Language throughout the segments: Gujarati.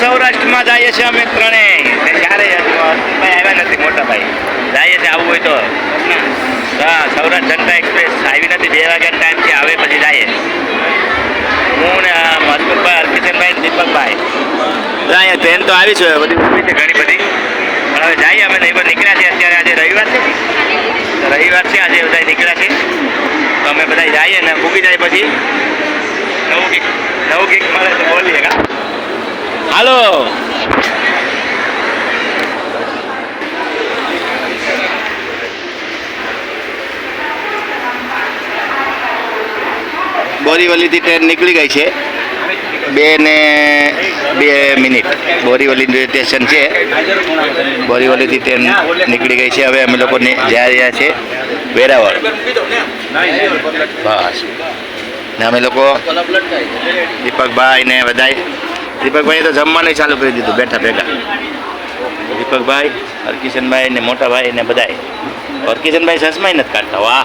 સૌરાષ્ટ્રમાં જઈએ છીએ અમે ત્રણેય. ક્યારે ભાઈ આવ્યા નથી, મોટા ભાઈ જઈએ છીએ. આવવું હોય તો હા, સૌરાષ્ટ્ર જનતા એક્સપ્રેસ આવી નથી, 2 વાગ્યાનો ટાઈમ છે. આવે પછી જઈએ. હું ને મજબૂતભાઈ, હરકિશનભાઈ, દીપકભાઈ. અહીંયા ટ્રેન તો આવી છે, બધી ઊભી છે ઘણી બધી. પણ હવે જઈએ અમે. નહીં નીકળ્યા છે અત્યારે. આજે રવિવાર છે, રવિવાર છે આજે. બધા નીકળ્યા છે તો અમે બધા જઈએ ને મૂકી જાય પછી નવું ગીત મળે તો બોલીએ. કા હાલો. બોરીવલીથી ટ્રેન નીકળી ગઈ છે. 2 મિનિટ બોરીવલી સ્ટેશન છે. બોરીવલીથી ટ્રેન નીકળી ગઈ છે. હવે અમે લોકો જઈ રહ્યા છે વેરાવળ. બસ ને અમે લોકો દીપકભાઈ ને બધાય. દીપકભાઈએ તો જમવાનું ચાલુ કરી દીધું બેઠા ભેગા. દીપકભાઈ, હરકિશનભાઈ ને મોટાભાઈ ને બધાય. હરકિશનભાઈ ચશ્મા નથી કાઢતા. વાહ,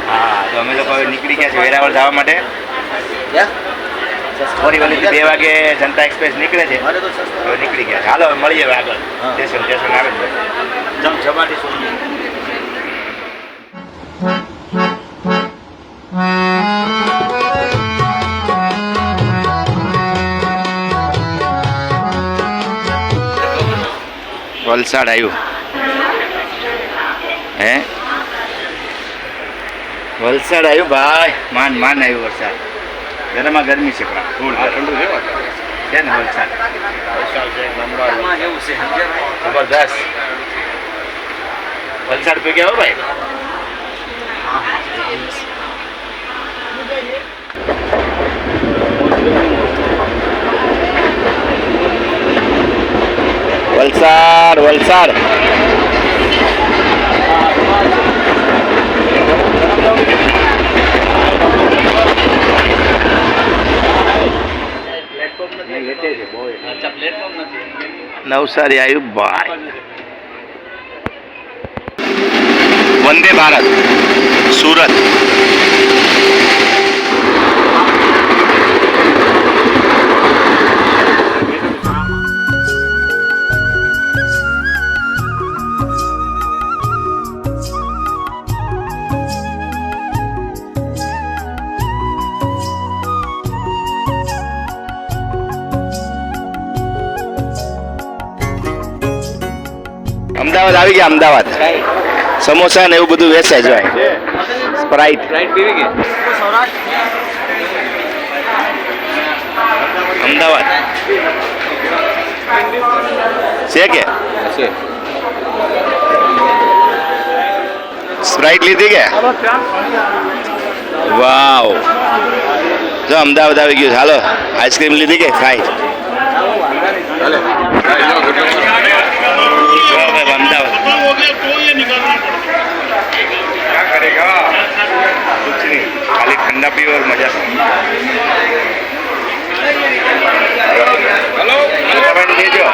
હા. તો અમે લોકો નીકળી ગયા છે વેરાવળ જવા માટે. બોરીવલીથી 2 વાગે જનતા એક્સપ્રેસ નીકળે છે. હવે નીકળી ગયા છે. હાલો મળીએ હવે આગળ. સ્ટેશન આવે છે. વલસાડ આવ્યું હે? વલસાડ આવ્યું ભાઈ. માન આવ્યું વલસાડ. ગરમા ગરમી છે પણ ફૂલ ઠંડુ છે ને વલસાડ. જબરદસ્ત. વલસાડ પી ગયા હો ભાઈ. વલસાડ નવસારી આવ્યું ભાઈ. વંદે ભારત સુરત. અમદાવાદ આવી ગયા. અમદાવાદ સમોસા ને એવું બધું વેચાય છે. સ્પ્રાઇટ અમદાવાદ છે કે સ્પ્રાઇટ લીધી કે? વાવ. જો અમદાવાદ આવી ગયું. હાલો આઈસ્ક્રીમ લીધી કે? ખાઈ खाली ठंडा पियो और मजा. हेलो भेजो.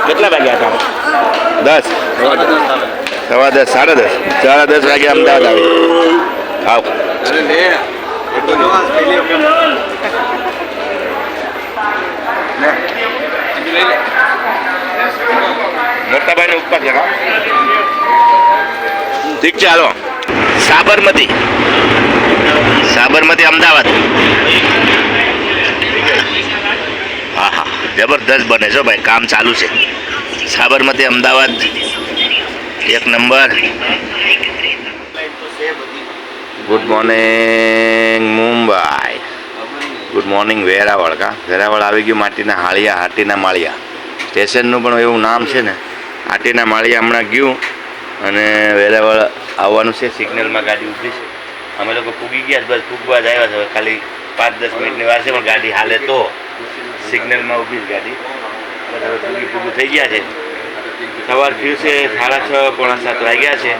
કેટલા વાગ્યા હતા? 10, 10:15, 10:30 વાગે અમદાવાદ આવી. આવ મોટાભાઈ ને ઉપર છે. ઠીક છે હાલો. સાબરમતી અમદાવાદ. હા હા, જબરદસ્ત બને છે ભાઈ. કામ ચાલુ છે. Sabarmati Ahmedabad 1 number. Good morning Mumbai. Good morning Veraval. Veraval આવી ગયું. હાટીના માળિયા સ્ટેશનનું પણ એવું નામ છે ને, હાટીના માળિયા. હમણાં ગયું અને વેરાવળ આવવાનું છે. સિગ્નલમાં ગાડી ઊભી છે. અમે લોકો પૂગી ગયા. બસ પૂગવા જ આવ્યા છે. ખાલી 5-10 મિનિટની વાર છે, પણ ગાડી હાલે તો. સિગ્નલમાં ઊભી જ ગાડી. પૂગું થઈ ગયા છે. સવાર થયું છે 6:30 પોણા 7 વાગ્યા છે.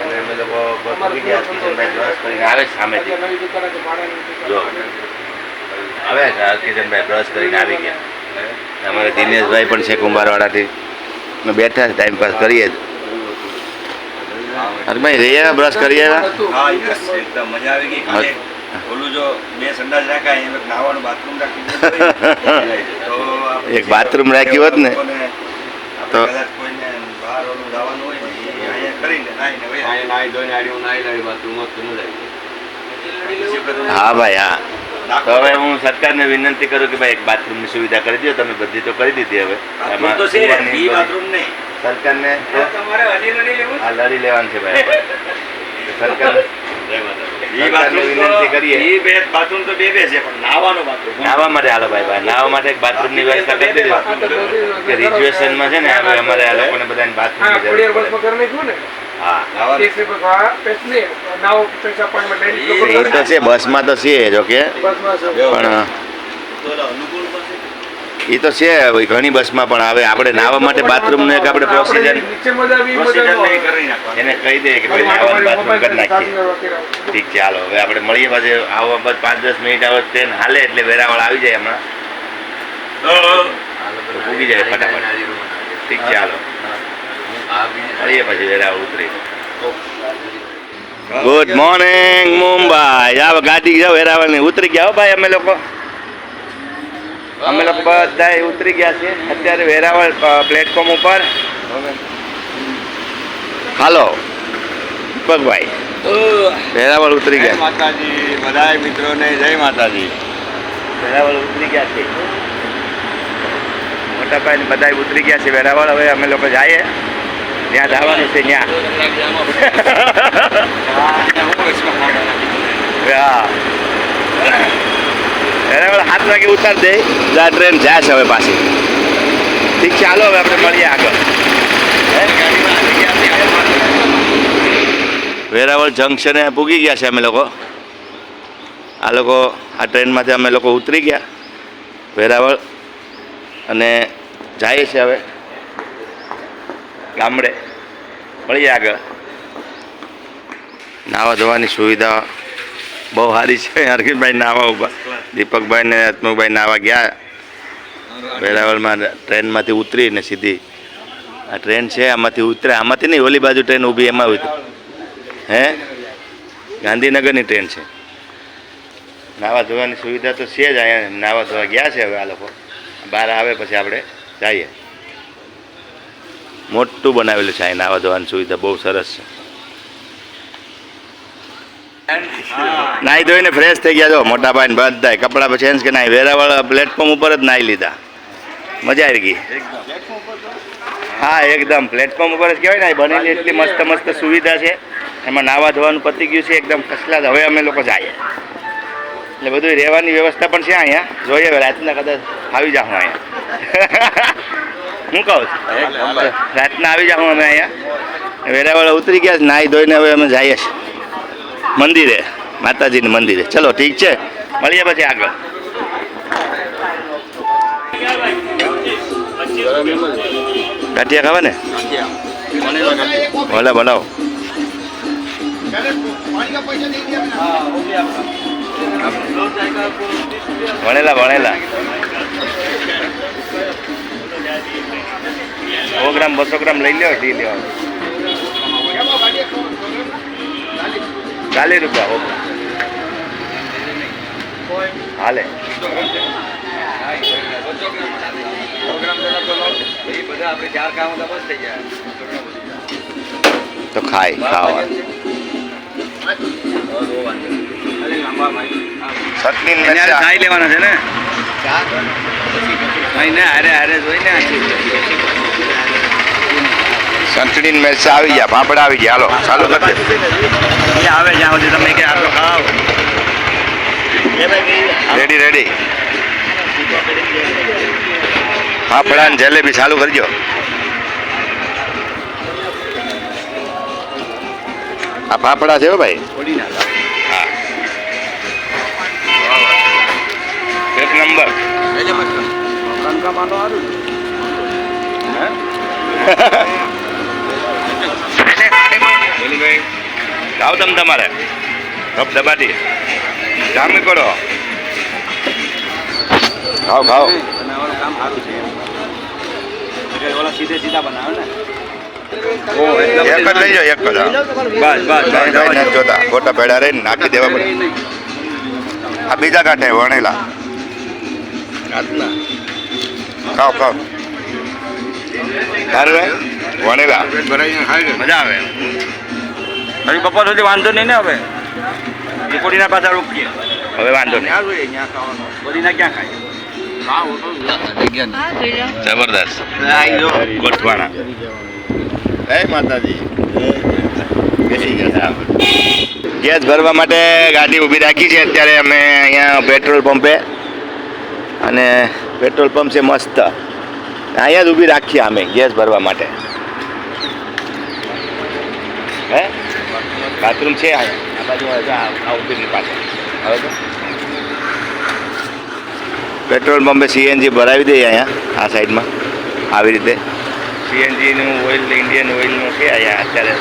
અને અમે લોકો પહોંચી ગયા. કિશનભાઈ બ્રશ કરીને આવે છે સામેથી. જો આવે છે કિશનભાઈ બ્રશ કરીને આવી ગયા. અમારે દિનેશભાઈ પણ છે કુંભારવાડાથી. અમે બેઠા છે ટાઈમ પાસ કરીએ જ. અરે ભાઈ રહ્યા બ્રશ કરી આવ્યા. હા એકદમ મજા આવી ગઈ. ખાલી ઓલું જો બે સંડાસ રાખાય એમ એક નાવાનું બાથરૂમ રાખી તો એક બાથરૂમ રાખ્યું હોત ને તો કદાચ કોઈને બહાર ઓલું જવાનું હોય ને એ અહીંયા કરીને નાઈને અહીંયા નાઈ ધોઈને આડ્યું નાઈ બાથરૂમ મસ્ત મજા આવી. હા ભાઈ હા. તો હવે હું સરકારને વિનંતી કરું કે ભાઈ એક બાથરૂમની સુવિધા કરી દો. તમે બધી તો કરી દીધી. હવે એમાં તો છે ઈ બાથરૂમ નહીં સરકારને તમારે હજી લડી લેવું. હા લડી લેવાનું છે ભાઈ. સરકાર વિનંતી કરીએ. ઈ બે બાથરૂમ તો બે છે પણ નાવાનું બાથરૂમ નાહવા માટે હાલો ભાઈ ભાઈ નાહવા માટે એક બાથરૂમની વ્યવસ્થા કરી દીધી કે રિઝર્વેશનમાં છે ને હવે અમારે આ લોકોને બધાને બાથરૂમની જરૂર. હા એ તો છે બસમાં તો છે જો કે પણ એ તો છે ઘણી બસમાં પણ હવે આપણે નાહવા માટે બાથરૂમનું એક આપણે પ્રોસિજર એને કહી દઈએ કે ભાઈ નાહવાનું બાથરૂમ કરી નાખીએ. ઠીક છે હાલો હવે આપણે મળીએ પાછે આવો બસ 5-10 મિનિટ આવે ટ્રેન હાલે એટલે વેરાવળ આવી જાય હમણાં પૂગી જાય ફટાફટ. ઠીક છે હાલો મળીએ પછી વેરાવળ ઉતરી. Good morning Mumbai. જાવ ગાડી જાઓ વેરાવળની ઉતરી ગયા હો ભાઈ. અમે લોકો બધા ઉતરી ગયા છીએ અત્યારે વેરાવળ પ્લેટફોર્મ ઉપર. હાલો દીપકભાઈ વેરાવળ ઉતરી ગયા. માતાજી બધા મિત્રોને જય માતાજી. વેરાવળ ઉતરી ગયા છે મોટા ભાઈ બધા ઉતરી ગયા છે વેરાવળ. હવે અમે લોકો જઈએ ત્યાં જવાનું છે ત્યાં. હા વેરાવળ 7 વાગે ઉતાર દે જ્યાં ટ્રેન જાય છે હવે પાછી. ઠીક છે હાલો હવે આપણે મળીએ આગળ. વેરાવળ જંકશને પૂગી ગયા છે અમે લોકો. આ લોકો આ ટ્રેનમાંથી અમે લોકો ઉતરી ગયા વેરાવળ અને જઈએ છે હવે ગામડે. મળીએ આગળ. નાવા ધોવાની સુવિધા બહુ સારી છે. હરકીભાઈ નાવા ઉભા, દીપકભાઈ ને હસમુખભાઈ નાવા ગયા વેરાવળમાં. ટ્રેનમાંથી ઉતરીને સીધી આ ટ્રેન છે આમાંથી ઉતરે. આમાંથી નહીં ઓલી બાજુ ટ્રેન ઊભી એમાં ઉતરી. હે ગાંધીનગરની ટ્રેન છે. નાવા ધોવાની સુવિધા તો છે જ. અહીંયા નાવા ધોવા ગયા છે હવે આ લોકો. બહાર આવે પછી આપણે જઈએ. મોટું બનાવેલું છે અહીંયા નાવા ધોવાની સુવિધા બહુ સરસ છે. નાહી ધોઈને ફ્રેશ થઈ ગયા. જો મોટા ભાઈ બધા કપડાં ચેન્જ કે નાહી વેરાવળ પ્લેટફોર્મ ઉપર જ નાહી લીધા. મજા આવી ગઈ. હા એકદમ પ્લેટફોર્મ ઉપર જ કહેવાય ને બનેલી એટલી મસ્ત મસ્ત સુવિધા છે. એમાં નાહવા ધોવાનું પતી ગયું છે એકદમ ફસલા. હવે અમે લોકો જઈએ એટલે બધું રહેવાની વ્યવસ્થા પણ છે અહીંયા. જોઈએ રાતના કદાચ આવી જાઉં અહીંયા. હું કહું છું રાતના આવી જાઉં અમે અહીંયા. વેરાવળ ઉતરી ગયા નાહી ધોઈને હવે અમે જઈએ છીએ મંદિરે, માતાજીના મંદિરે. ચલો ઠીક છે મળીએ પછી આગળ. ગાંઠિયા ખાવા ને ભલે બનાવો. ભણેલા 100 ગ્રામ 200 ગ્રામ લઈ લ્યો. ટી લેવાનું 40 રૂપિયા હાલે. તો ખાવા ખાઈ લેવાના છે ને. સંતડી મેચ આવી ગયા. પાપડા આવી ગયા. હાલો ચાલુ કરી દે. આવે જ્યાં સુધી તમે કે આટલો ખાવ. રેડી પાપડા ને જલેબી ચાલુ કરજો. આ પાપડા છે ભાઈ. હા એક નંબર. ભાઈ ખાઓ તમે તમારે કપ દબાતી જામી પડો ખાઓ ખાઓ બનાવવાનું કામ સારું છે એમ ઓલા સીધે સીધા બનાવે ને એક જ લઈ જાઓ એક જ બસ જોતા ગોટા પેડા રહીને નાખી દેવા પડે આ બીજા કાંઠે વણેલા ખાઓ ખાઓ સારું રે વણેલા મજા આવે હજી બપોર સુધી વાંધો નહીં ને હવે દીપોડીના પાછા રોકીએ હવે વાંધો નહીં બોડીના ક્યાં ખાય જબરદસ્ત ગોઠવાણા જય માતાજી બેસી ગયા ગેસ ભરવા માટે ગાડી ઊભી રાખી છે અત્યારે અમે અહીંયા પેટ્રોલ પંપે અને પેટ્રોલ પંપ છે મસ્ત અહીંયા જ ઊભી રાખીએ અમે ગેસ ભરવા માટે હે બાથરૂમ છે અહીંયા આ બાજુ આ ઊભી પાછળ હવે તો પેટ્રોલ પંપે સીએનજી ભરાવી દઈએ અહીંયા આ સાઈડમાં આવી રીતે સીએનજીનું ઓઇલ ઇન્ડિયન ઓઇલનું છે અહીંયા અત્યારે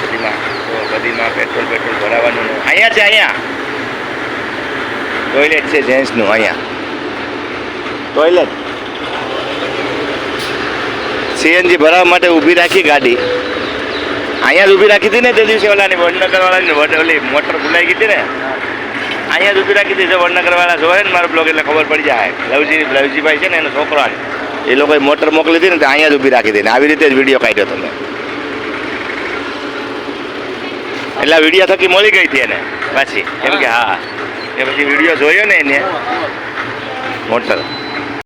બધીમાં પેટ્રોલ ભરાવાનું અહીંયા છે અહીંયા ટોયલેટ છે જેન્ટ્સનું અહીંયા ટોયલેટ સીએનજી ભરાવવા માટે ઊભી રાખી ગાડી અહીંયા જ ઊભી રાખી હતી ને તે દિવસે ઓલાની વડનગરવાળાની ઓલી મોટર ભૂલાઈ ગઈ હતી ને અહીંયા જ ઊભી રાખી હતી વડનગરવાળા જોવે ને મારો બ્લોગ એટલે ખબર પડી જાય લવજીભાઈ છે ને એનો છોકરો એ લોકોએ મોટર મોકલી હતી ને તો અહીંયા જ ઊભી રાખી હતી ને આવી રીતે જ વિડીયો કાઢ્યો તમે એટલે આ વિડીયો થકી મળી ગઈ હતી એને પાછી એમ કે હા એ પછી વિડીયો જોયો ને એને મોટર